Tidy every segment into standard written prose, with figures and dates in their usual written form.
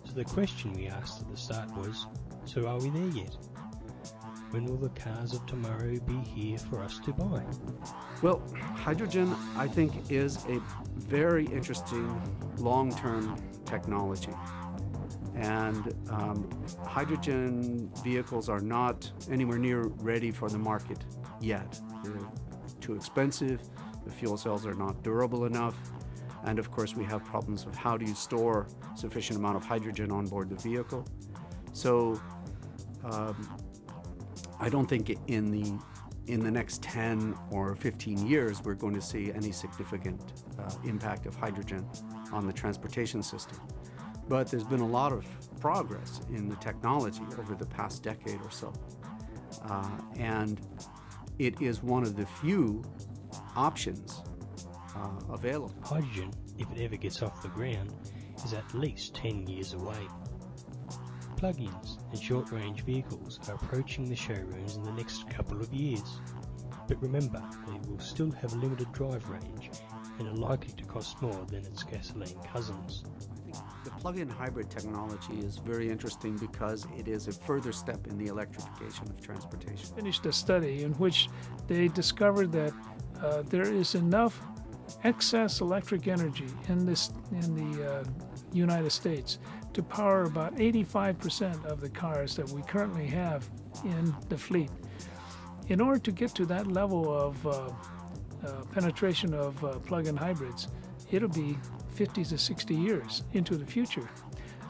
So the question we asked at the start was, so are we there yet? When will the cars of tomorrow be here for us to buy? Well, hydrogen, I think, is a very interesting long-term technology. And hydrogen vehicles are not anywhere near ready for the market yet. They're too expensive, the fuel cells are not durable enough, and of course we have problems of how do you store sufficient amount of hydrogen on board the vehicle. So I don't think in the next 10 or 15 years we're going to see any significant impact of hydrogen on the transportation system. But there's been a lot of progress in the technology over the past decade or so. And it is one of the few options available. Hydrogen, if it ever gets off the ground, is at least 10 years away. Plug-ins and short-range vehicles are approaching the showrooms in the next couple of years. But remember, they will still have limited drive range and are likely to cost more than its gasoline cousins. I think the plug-in hybrid technology is very interesting because it is a further step in the electrification of transportation. Finished a study in which they discovered that there is enough excess electric energy in the United States to power about 85% of the cars that we currently have in the fleet. In order to get to that level of penetration of plug-in hybrids, it'll be 50 to 60 years into the future.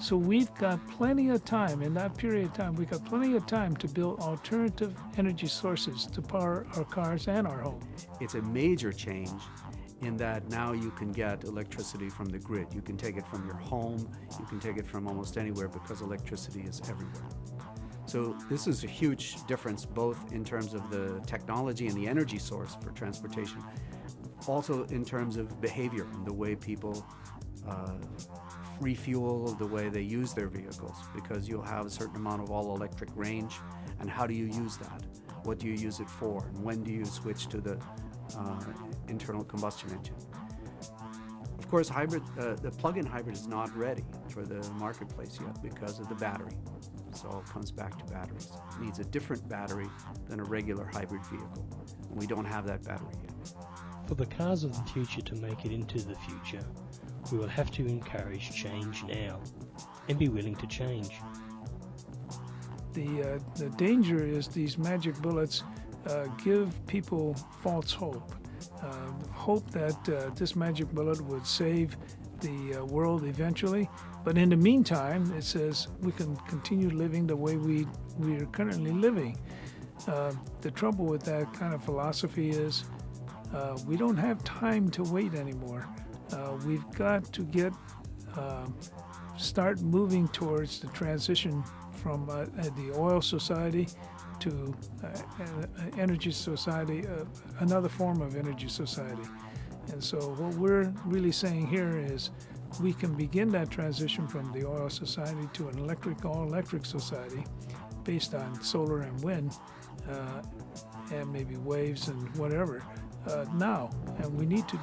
So we've got plenty of time, in that period of time, we've got plenty of time to build alternative energy sources to power our cars and our home. It's a major change in that now you can get electricity from the grid. You can take it from your home, you can take it from almost anywhere because electricity is everywhere. So this is a huge difference both in terms of the technology and the energy source for transportation, also in terms of behavior and the way people refuel, the way they use their vehicles, because you'll have a certain amount of all-electric range, and how do you use that? What do you use it for? And when do you switch to the internal combustion engine? Of course, the plug-in hybrid is not ready for the marketplace yet because of the battery. So it comes back to batteries. It needs a different battery than a regular hybrid vehicle. And we don't have that battery yet. For the cars of the future to make it into the future, we will have to encourage change now and be willing to change. The danger is these magic bullets give people false hope. Hope that this magic bullet would save the world eventually, but in the meantime, it says we can continue living the way we are currently living. The trouble with that kind of philosophy is we don't have time to wait anymore. We've got to start moving towards the transition from the oil society to energy society, another form of energy society. And so what we're really saying here is we can begin that transition from the oil society to an all-electric society based on solar and wind and maybe waves and whatever now. And we need to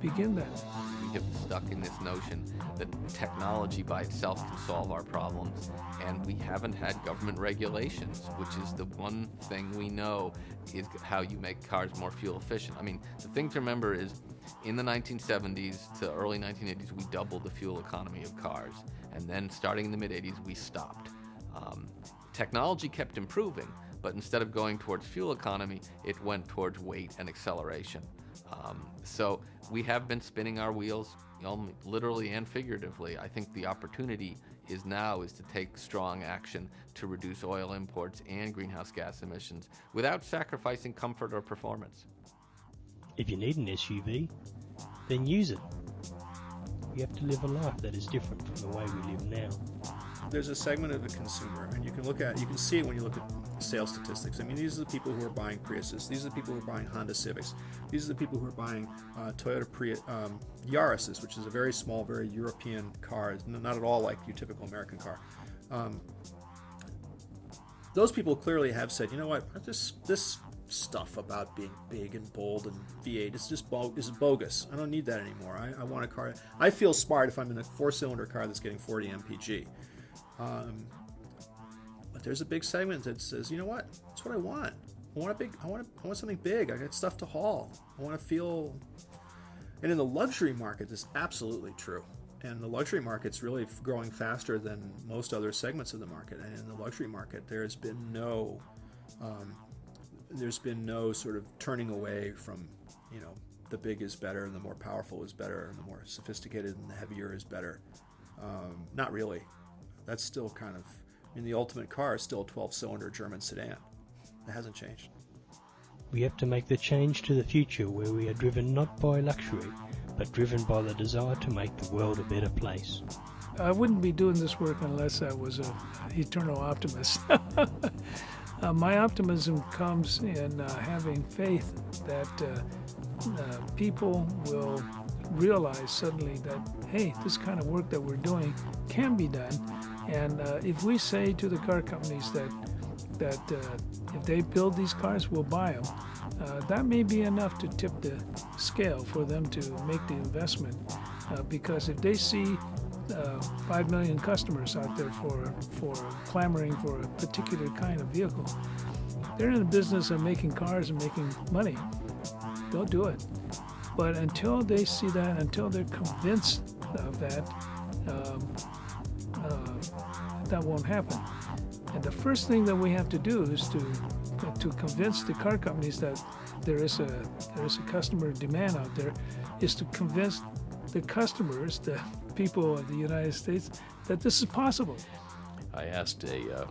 begin that. We get stuck in this notion that technology by itself can solve our problems, and we haven't had government regulations, which is the one thing we know is how you make cars more fuel efficient. I mean, the thing to remember is in the 1970s to early 1980s, we doubled the fuel economy of cars, and then starting in the mid-80s, we stopped. Technology kept improving, but instead of going towards fuel economy, it went towards weight and acceleration. So we have been spinning our wheels, literally and figuratively. I think the opportunity is to take strong action to reduce oil imports and greenhouse gas emissions without sacrificing comfort or performance. If you need an SUV, then use it. We have to live a life that is different from the way we live now. There's a segment of the consumer, and you can see it when you look at sales statistics. I mean, these are the people who are buying Priuses. These are the people who are buying Honda Civics. These are the people who are buying Toyota Yaris's, which is a very small, very European car. It's not at all like your typical American car. Those people clearly have said, you know what, this stuff about being big and bold and V8 is just bogus. I don't need that anymore. I want a car. I feel smart if I'm in a 4-cylinder car that's getting 40 mpg. But there's a big segment that says, you know what? That's what I want. I want something big. I got stuff to haul. I want to feel. And in the luxury market, this is absolutely true. And the luxury market's really growing faster than most other segments of the market. And in the luxury market, there's been no sort of turning away from, the big is better and the more powerful is better and the more sophisticated and the heavier is better. Not really. That's still kind of, the ultimate car is still a 12-cylinder German sedan. It hasn't changed. We have to make the change to the future where we are driven not by luxury, but driven by the desire to make the world a better place. I wouldn't be doing this work unless I was an eternal optimist. My optimism comes in having faith that people will realize suddenly that, hey, this kind of work that we're doing can be done. And if we say to the car companies that if they build these cars, we'll buy them, that may be enough to tip the scale for them to make the investment. Because if they see 5 million customers out there for clamoring for a particular kind of vehicle, they're in the business of making cars and making money. They'll do it. But until they see that, until they're convinced of that, that won't happen. And the first thing that we have to do is to convince the car companies that there is a customer demand out there, is to convince the customers, the people of the United States, that this is possible. I asked a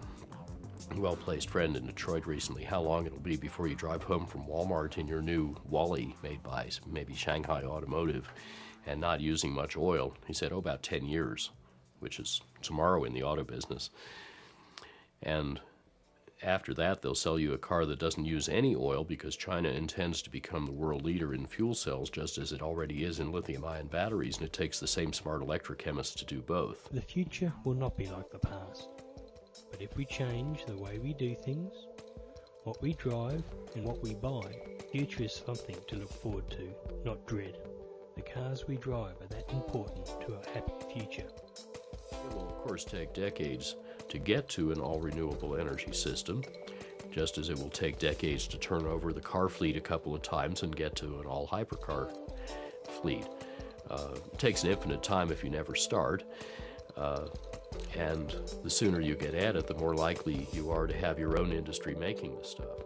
well-placed friend in Detroit recently how long it'll be before you drive home from Walmart in your new Wally made by maybe Shanghai Automotive and not using much oil. He said, about 10 years, which is tomorrow in the auto business. And after that, they'll sell you a car that doesn't use any oil because China intends to become the world leader in fuel cells, just as it already is in lithium-ion batteries, and it takes the same smart electrochemists to do both. The future will not be like the past. But if we change the way we do things, what we drive and what we buy, the future is something to look forward to, not dread. The cars we drive are that important to a happy future. It will, of course, take decades to get to an all-renewable energy system, just as it will take decades to turn over the car fleet a couple of times and get to an all-hypercar fleet. It takes an infinite time if you never start, and the sooner you get at it, the more likely you are to have your own industry making the stuff.